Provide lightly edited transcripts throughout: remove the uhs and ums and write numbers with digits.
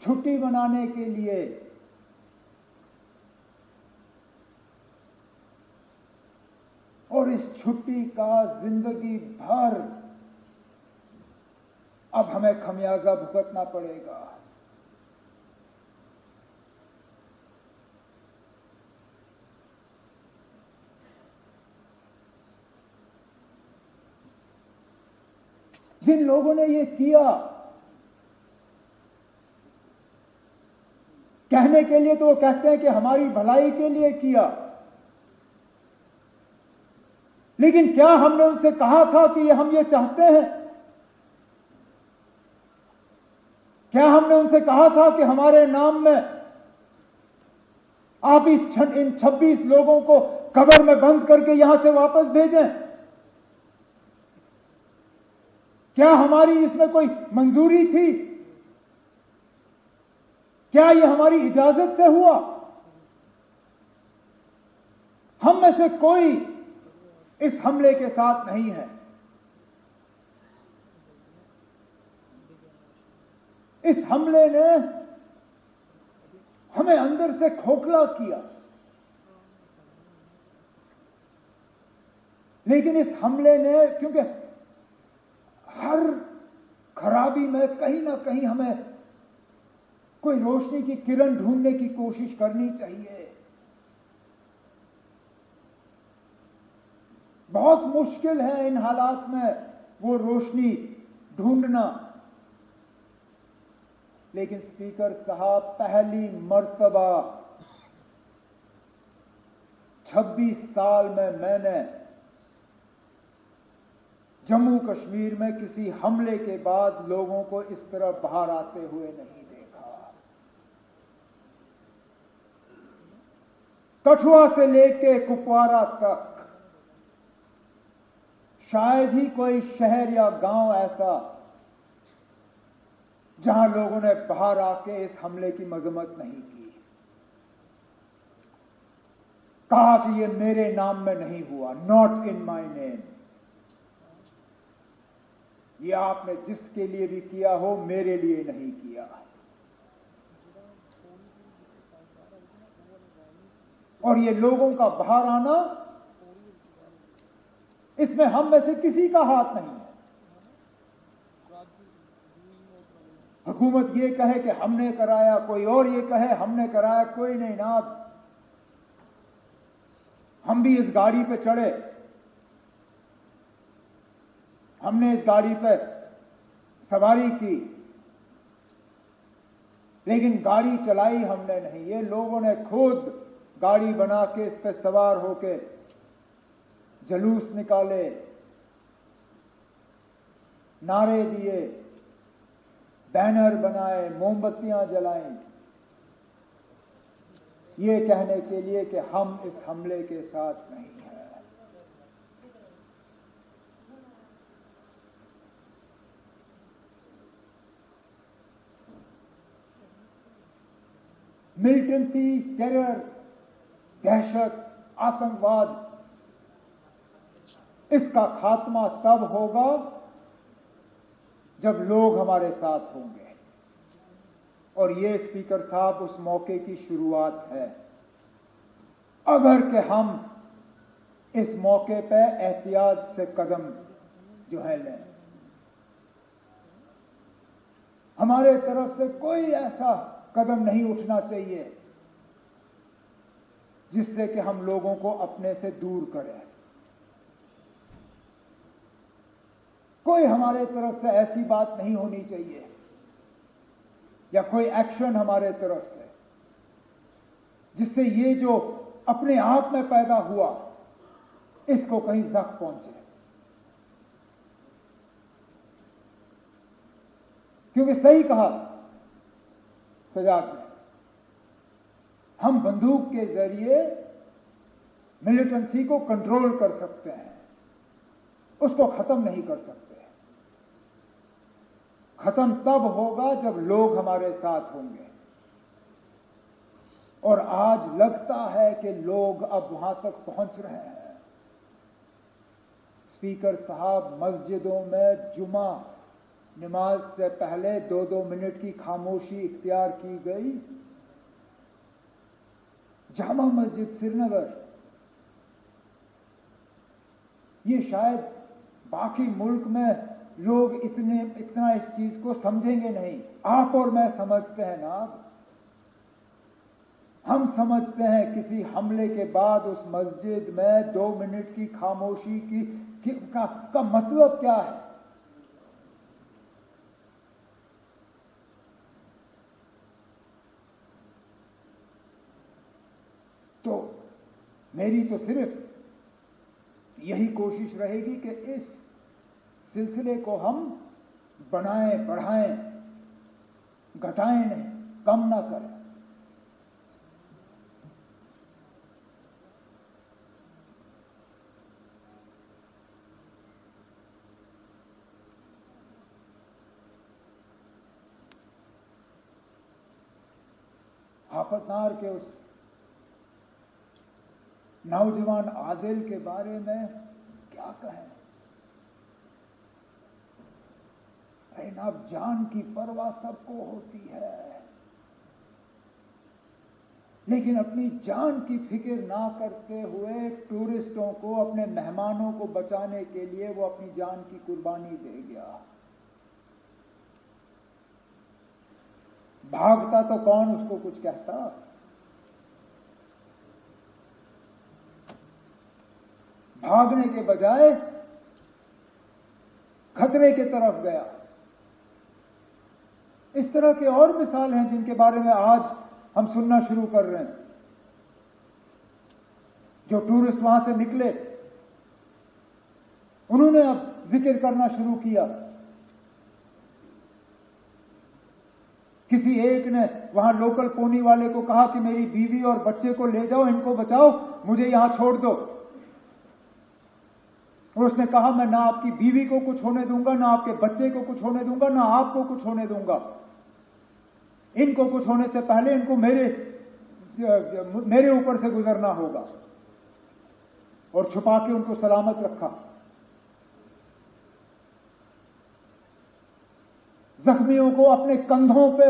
छुट्टी मनाने के लिए और इस छुट्टी का जिंदगी भर अब हमें खमियाजा भुगतना पड़ेगा। जिन लोगों ने ये किया, कहने के लिए तो वो कहते हैं कि हमारी भलाई के लिए किया, लेकिन क्या हमने उनसे कहा था कि हम ये चाहते हैं? क्या हमने उनसे कहा था कि हमारे नाम में आप इन 26 लोगों को कब्र में बंद करके यहां से वापस भेजें? क्या हमारी इसमें कोई मंजूरी थी? क्या यह हमारी इजाजत से हुआ? हम में से कोई इस हमले के साथ नहीं है। इस हमले ने हमें अंदर से खोखला किया, लेकिन इस हमले ने, क्योंकि हर खराबी में कहीं ना कहीं हमें कोई रोशनी की किरण ढूंढने की कोशिश करनी चाहिए। बहुत मुश्किल है इन हालात में वो रोशनी ढूंढना, लेकिन स्पीकर साहब, पहली मर्तबा 26 साल में मैंने जम्मू कश्मीर में किसी हमले के बाद लोगों को इस तरह बाहर आते हुए नहीं देखा। कठुआ से लेके कुपवारा तक शायद ही कोई शहर या गांव ऐसा जहां लोगों ने बाहर आके इस हमले की मजम्मत नहीं की, कहा कि ये मेरे नाम में नहीं हुआ, नॉट इन माय नेम। ये आपने जिसके लिए भी किया हो, मेरे लिए नहीं किया। और ये लोगों का बाहर आना, इसमें हम में से किसी का हाथ नहीं है। हुकूमत ये कहे कि हमने कराया, कोई और ये कहे हमने कराया, कोई नहीं ना। हम भी इस गाड़ी पे चढ़े, हमने इस गाड़ी पे सवारी की, लेकिन गाड़ी चलाई हमने नहीं। ये लोगों ने खुद गाड़ी बना के इस पे सवार होके जुलूस निकाले, नारे दिए, बैनर बनाए, मोमबत्तियां जलाई, ये कहने के लिए कि हम इस हमले के साथ नहीं हैं। मिलिटेंसी, टेरर, दहशत, आतंकवाद, इसका खात्मा तब होगा जब लोग हमारे साथ होंगे। और ये स्पीकर साहब उस मौके की शुरुआत है। अगर कि हम इस मौके पे एहतियात से कदम जो है लें, हमारे तरफ से कोई ऐसा कदम नहीं उठना चाहिए जिससे कि हम लोगों को अपने से दूर करें। कोई हमारे तरफ से ऐसी बात नहीं होनी चाहिए या कोई एक्शन हमारे तरफ से जिससे ये जो अपने आप में पैदा हुआ इसको कहीं जख्म पहुंचे। क्योंकि सही कहा सजाद ने, हम बंदूक के जरिए मिलिटेंसी को कंट्रोल कर सकते हैं, उसको खत्म नहीं कर सकते। खत्म तब होगा जब लोग हमारे साथ होंगे। और आज लगता है कि लोग अब वहां तक पहुंच रहे हैं। स्पीकर साहब, मस्जिदों में जुमा नमाज से पहले 2-2 मिनट की खामोशी इख्तियार की गई। जामा मस्जिद श्रीनगर, ये शायद बाकी मुल्क में लोग इतना इस चीज को समझेंगे नहीं। आप और मैं समझते हैं ना। हम समझते हैं किसी हमले के बाद उस मस्जिद में 2 मिनट की खामोशी का मतलब क्या है। तो मेरी तो सिर्फ यही कोशिश रहेगी कि इस सिलसिले को हम बनाएं, बढ़ाएं, घटाएं नहीं, कम ना करें। आफतनार के उस नौजवान आदिल के बारे में क्या कहें। अरे ना, जान की परवाह सबको होती है, लेकिन अपनी जान की फिक्र ना करते हुए टूरिस्टों को, अपने मेहमानों को बचाने के लिए वो अपनी जान की कुर्बानी दे गया। भागता तो कौन उसको कुछ कहता। भागने के बजाय खतरे की तरफ गया। इस तरह के और मिसाल हैं जिनके बारे में आज हम सुनना शुरू कर रहे हैं। जो टूरिस्ट वहां से निकले, उन्होंने अब जिक्र करना शुरू किया। किसी एक ने वहां लोकल पोनी वाले को कहा कि मेरी बीवी और बच्चे को ले जाओ, इनको बचाओ, मुझे यहां छोड़ दो। और उसने कहा, मैं ना आपकी बीवी को कुछ होने दूंगा, ना आपके बच्चे को कुछ होने दूंगा, ना आपको कुछ होने दूंगा। इनको कुछ होने से पहले इनको मेरे ऊपर से गुजरना होगा। और छुपा के उनको सलामत रखा। जख्मियों को अपने कंधों पे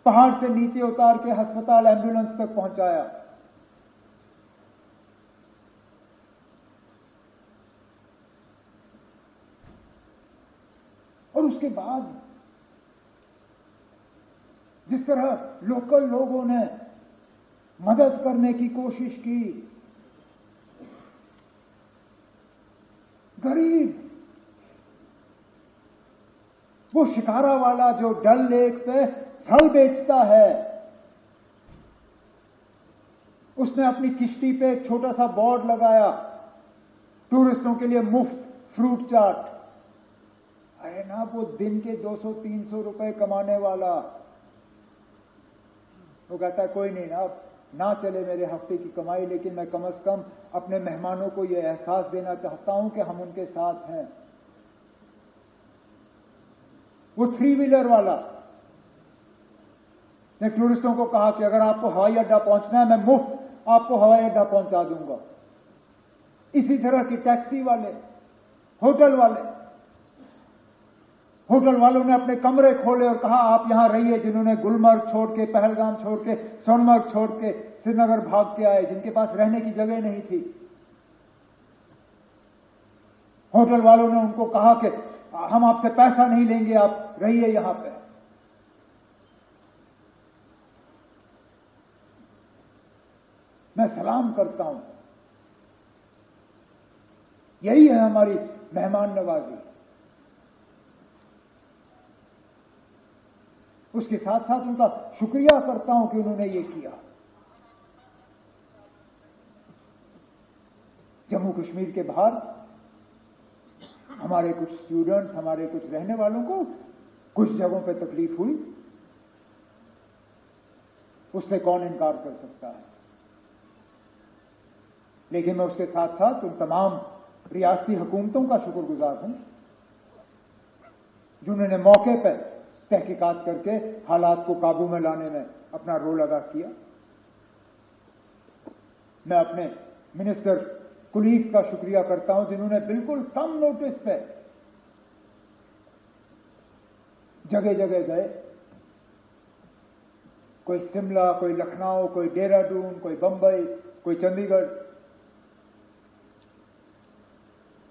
पहाड़ से नीचे उतार के अस्पताल, एम्बुलेंस तक पहुंचाया। और उसके बाद जिस तरह लोकल लोगों ने मदद करने की कोशिश की, गरीब, वो शिकारा वाला जो डल लेक पे फल बेचता है, उसने अपनी किश्ती पे एक छोटा सा बोर्ड लगाया, टूरिस्टों के लिए मुफ्त फ्रूट चाट। अरे ना, वो दिन के 200-300 रुपए कमाने वाला, वो कहता है कोई नहीं ना चले मेरे हफ्ते की कमाई, लेकिन मैं कम से कम अपने मेहमानों को यह एहसास देना चाहता हूं कि हम उनके साथ हैं। वो 3 व्हीलर वाला ने टूरिस्टों को कहा कि अगर आपको हवाई अड्डा पहुंचना है, मैं मुफ्त आपको हवाई अड्डा पहुंचा दूंगा। इसी तरह की टैक्सी वाले, होटल वालों ने अपने कमरे खोले और कहा आप यहां रहिए। जिन्होंने गुलमर्ग छोड़ के, पहलगाम छोड़ के, सोनमर्ग छोड़ के श्रीनगर भाग के आए, जिनके पास रहने की जगह नहीं थी, होटल वालों ने उनको कहा कि हम आपसे पैसा नहीं लेंगे, आप रहिए यहां पे। मैं सलाम करता हूं। यही है हमारी मेहमान नवाजी। उसके साथ साथ उनका शुक्रिया करता हूं कि उन्होंने ये किया। जम्मू कश्मीर के बाहर हमारे कुछ स्टूडेंट्स, हमारे कुछ रहने वालों को कुछ जगहों पे तकलीफ हुई, उससे कौन इनकार कर सकता है। लेकिन मैं उसके साथ साथ उन तमाम रियासती हुकूमतों का शुक्रगुजार हूं जिन्होंने मौके पर तहकीकात करके हालात को काबू में लाने में अपना रोल अदा किया। मैं अपने मिनिस्टर कुलीग्स का शुक्रिया करता हूं जिन्होंने बिल्कुल कम नोटिस पे जगह जगह गए, कोई शिमला, कोई लखनऊ, कोई देहरादून, कोई बंबई, कोई चंडीगढ़।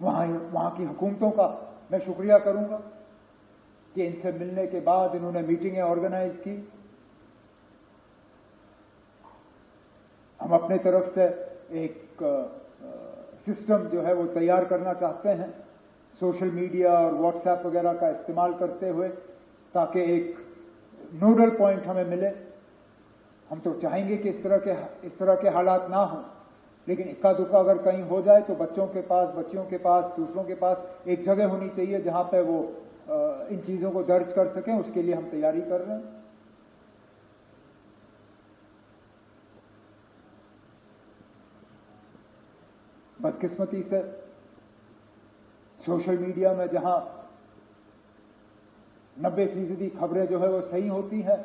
वहां की हुकूमतों का मैं शुक्रिया करूंगा कि इनसे मिलने के बाद इन्होंने मीटिंगें ऑर्गेनाइज की। हम अपने तरफ से एक सिस्टम जो है वो तैयार करना चाहते हैं, सोशल मीडिया और व्हाट्सएप वगैरह का इस्तेमाल करते हुए, ताकि एक नोडल पॉइंट हमें मिले। हम तो चाहेंगे कि इस तरह के हालात ना हो, लेकिन इक्का दुक्का अगर कहीं हो जाए तो बच्चियों के पास, दूसरों के पास एक जगह होनी चाहिए जहां पे वो इन चीजों को दर्ज कर सकें। उसके लिए हम तैयारी कर रहे हैं। बदकिस्मती से सोशल मीडिया में जहां 90% खबरें जो है वो सही होती हैं,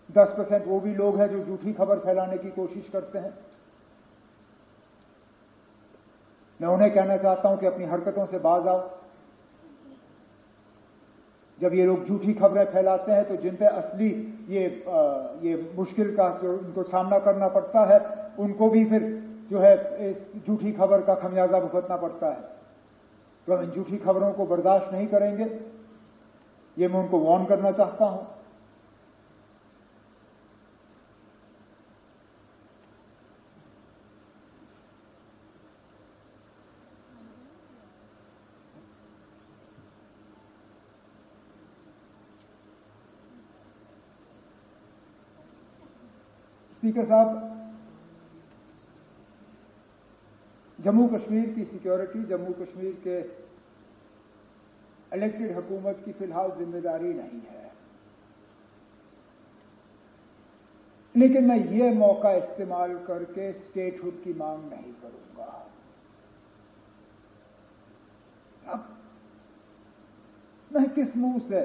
10% वो भी लोग हैं जो झूठी खबर फैलाने की कोशिश करते हैं। मैं उन्हें कहना चाहता हूं कि अपनी हरकतों से बाज आओ। जब ये लोग झूठी खबरें फैलाते हैं तो जिन पे असली ये मुश्किल का जो उनको सामना करना पड़ता है, उनको भी फिर जो है इस झूठी खबर का खमियाजा भुगतना पड़ता है। तो हम इन झूठी खबरों को बर्दाश्त नहीं करेंगे, ये मैं उनको वार्न करना चाहता हूं। स्पीकर साहब, जम्मू कश्मीर की सिक्योरिटी जम्मू कश्मीर के इलेक्टेड हुकूमत की फिलहाल जिम्मेदारी नहीं है, लेकिन मैं ये मौका इस्तेमाल करके स्टेटहुड की मांग नहीं करूंगा। अब मैं किस मुंह से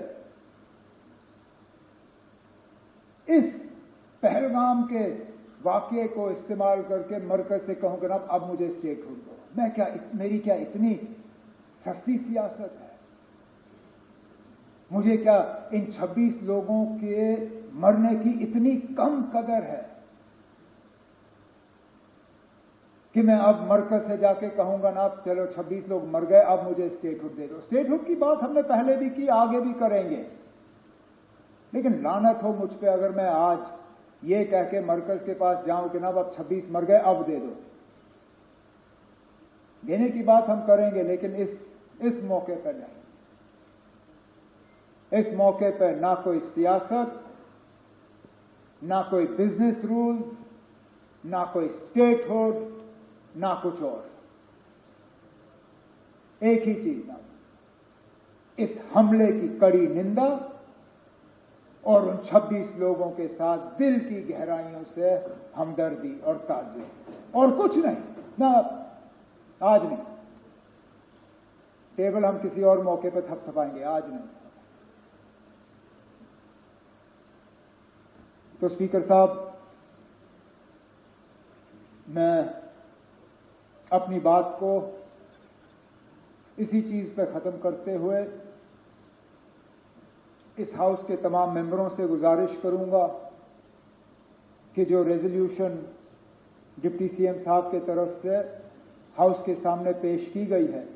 इस पहलगाम के वाकये को इस्तेमाल करके मरकज से कहूं कि अब मुझे स्टेटहुड दो। मेरी क्या इतनी सस्ती सियासत है? मुझे क्या इन 26 लोगों के मरने की इतनी कम कदर है कि मैं अब मरकज से जाके कहूंगा ना, अब चलो 26 लोग मर गए, अब मुझे स्टेटहुड दे दो। स्टेटहुड की बात हमने पहले भी की, आगे भी करेंगे, लेकिन लानत हो मुझ पे अगर मैं आज ये कह के मरकज के पास जाऊं कि ना अब 26 मर गए, अब दे दो। देने की बात हम करेंगे, लेकिन इस मौके पर नहीं। इस मौके पर ना कोई सियासत, ना कोई बिजनेस रूल्स, ना कोई स्टेटहुड, ना कुछ और। एक ही चीज ना, इस हमले की कड़ी निंदा और उन 26 लोगों के साथ दिल की गहराइयों से हमदर्दी और ताज़ियत, और कुछ नहीं। ना आज नहीं, टेबल हम किसी और मौके पर थपथपाएंगे, आज नहीं। तो स्पीकर साहब, मैं अपनी बात को इसी चीज पर खत्म करते हुए इस हाउस के तमाम मेंबरों से गुजारिश करूंगा कि जो रेजोल्यूशन डिप्टी सीएम साहब के तरफ से हाउस के सामने पेश की गई है,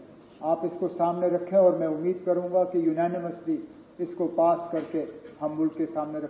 आप इसको सामने रखें, और मैं उम्मीद करूंगा कि यूनानिमसली इसको पास करके हम मुल्क के सामने रखें।